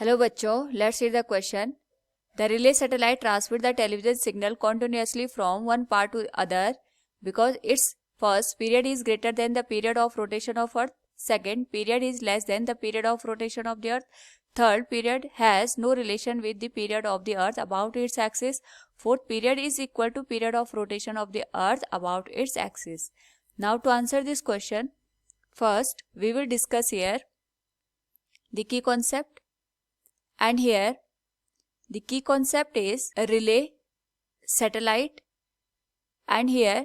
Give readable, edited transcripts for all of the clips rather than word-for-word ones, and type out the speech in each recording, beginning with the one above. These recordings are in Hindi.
हेलो बच्चों, let's read the question. The relay satellite transmit the television signal continuously from one part to other because its first period is greater than the period of rotation of Earth. Second period is less than the period of rotation of the Earth. Third period has no relation with the period of the Earth about its axis. Fourth period is equal to period of rotation of the Earth about its axis. Now to answer this question, first we will discuss here the key concept. And here the key concept is a relay satellite. And here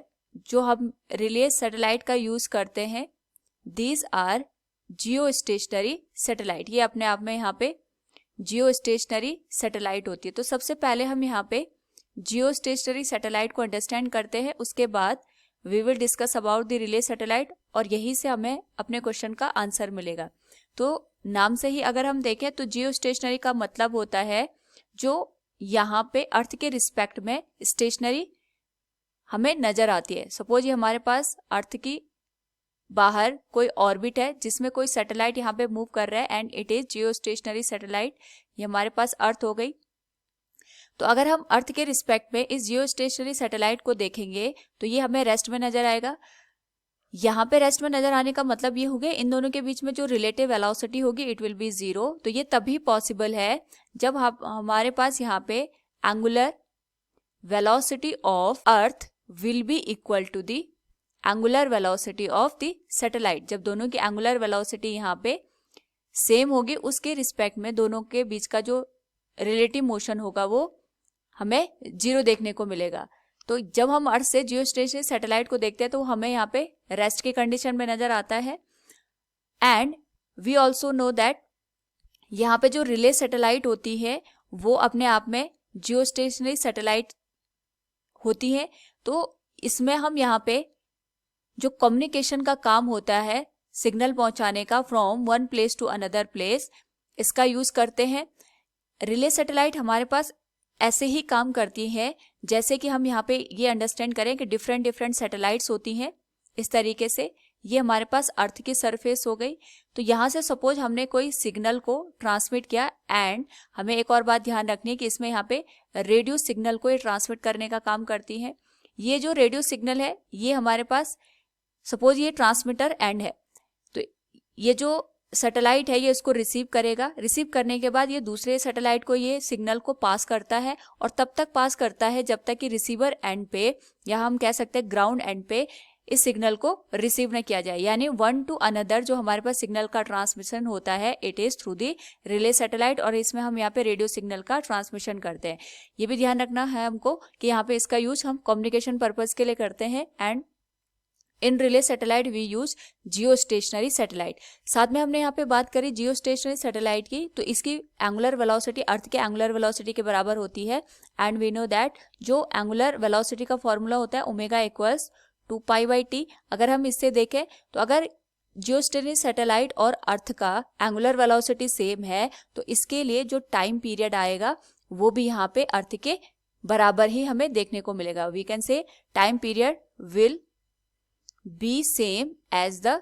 जो हम relay satellite का यूज करते हैं, these are geostationary satellite. ये अपने आप में यहाँ पे geostationary satellite होती है. तो सबसे पहले हम यहाँ पे geostationary satellite को अंडरस्टैंड करते हैं, उसके बाद we will discuss about the relay satellite और यहीं से हमें अपने क्वेश्चन का आंसर मिलेगा. तो नाम से ही अगर हम देखें तो जियो स्टेशनरी का मतलब होता है जो यहाँ पे अर्थ के रिस्पेक्ट में स्टेशनरी हमें नजर आती है. सपोज ये हमारे पास अर्थ की बाहर कोई ऑर्बिट है जिसमें कोई सैटेलाइट यहाँ पे मूव कर रहा है and it is Jio stationery satellite. ये हमारे पास अर्थ हो गई. तो अगर हम अर्थ के रिस्पेक्ट में इस जियो स्टेशनरी सैटेलाइट को देखेंगे तो ये हमें रेस्ट में नजर आएगा. यहाँ पे रेस्ट में नजर आने का मतलब ये हो गया इन दोनों के बीच में जो रिलेटिव वेलोसिटी होगी इट विल बी 0. तो ये तभी पॉसिबल है जब हमारे पास यहाँ पे angular velocity of Earth will be equal to the angular velocity of the satellite. जब दोनों की एंगुलर वेलोसिटी यहाँ पे सेम होगी उसके रिस्पेक्ट में दोनों के बीच का जो रिलेटिव मोशन होगा वो हमें 0 देखने को मिलेगा. तो जब हम अर्थ से जियो स्टेशनरी सैटेलाइट को देखते हैं तो हमें यहाँ पे रेस्ट की कंडीशन में नजर आता है. And we also know that यहाँ पे जो रिले सैटेलाइट होती है वो अपने आप में जियो स्टेशनरी सैटेलाइट होती है. तो इसमें हम यहाँ पे जो कम्युनिकेशन का काम होता है सिग्नल पहुंचाने का from one place to another place, इसका यूज करते हैं. रिले सैटेलाइट हमारे पास ऐसे ही काम करती है जैसे कि हम यहाँ पे ये अंडरस्टैंड करें कि डिफरेंट सैटेलाइट्स होती हैं. इस तरीके से ये हमारे पास अर्थ की सरफेस हो गई. तो यहाँ से सपोज हमने कोई सिग्नल को ट्रांसमिट किया एंड हमें एक और बात ध्यान रखनी है कि इसमें यहाँ पे रेडियो सिग्नल को ये ट्रांसमिट करने का काम करती है. ये जो रेडियो सिग्नल है ये हमारे पास सपोज ये ट्रांसमीटर एंड है. तो ये जो सैटेलाइट है ये इसको रिसीव करेगा. रिसीव करने के बाद ये दूसरे सैटेलाइट को ये सिग्नल को पास करता है और तब तक पास करता है जब तक कि रिसीवर एंड पे या हम कह सकते हैं ग्राउंड एंड पे इस सिग्नल को रिसीव न किया जाए. यानी वन टू अनदर जो हमारे पास सिग्नल का ट्रांसमिशन होता है it is through the relay satellite और इसमें हम यहाँ पे रेडियो सिग्नल का ट्रांसमिशन करते हैं. ये भी ध्यान रखना है हमको कि यहाँ पे इसका यूज हम कम्युनिकेशन पर्पज के लिए करते हैं. And in relay satellite we use geostationary satellite. साथ में हमने यहाँ पे बात करी जियो स्टेशनरी सैटेलाइट की तो इसकी एंगुलर वेलोसिटी अर्थ के एंगुलर वेलोसिटी के बराबर होती है. एंड वी नो दैट जो एंगुलर वेलोसिटी का फॉर्मूला होता है ओमेगा इक्वल्स 2π/t. अगर हम इससे देखें तो अगर जियो स्टेशनरी सैटेलाइट और अर्थ का एंगुलर वेलोसिटी सेम है तो इसके लिए जो टाइम पीरियड आएगा वो भी यहाँ पे अर्थ के बराबर ही हमें देखने को मिलेगा. We can say time period will be same as the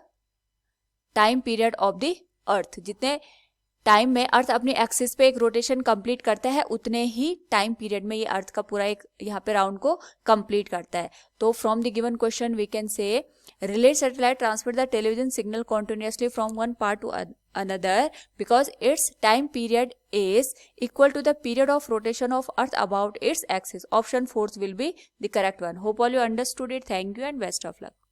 time period of the earth. जितने टाइम में अर्थ अपनी एक्सिस पे एक रोटेशन कंप्लीट करता है उतने ही टाइम पीरियड में ये अर्थ का पूरा एक यहाँ पे राउंड को कंप्लीट करता है. तो from the given question we can say relay satellite transmit the television signal continuously from one part to another because its time period is equal to the period of rotation of earth about its axis. Option 4 will be the correct one. Hope all you understood it. Thank you and best of luck.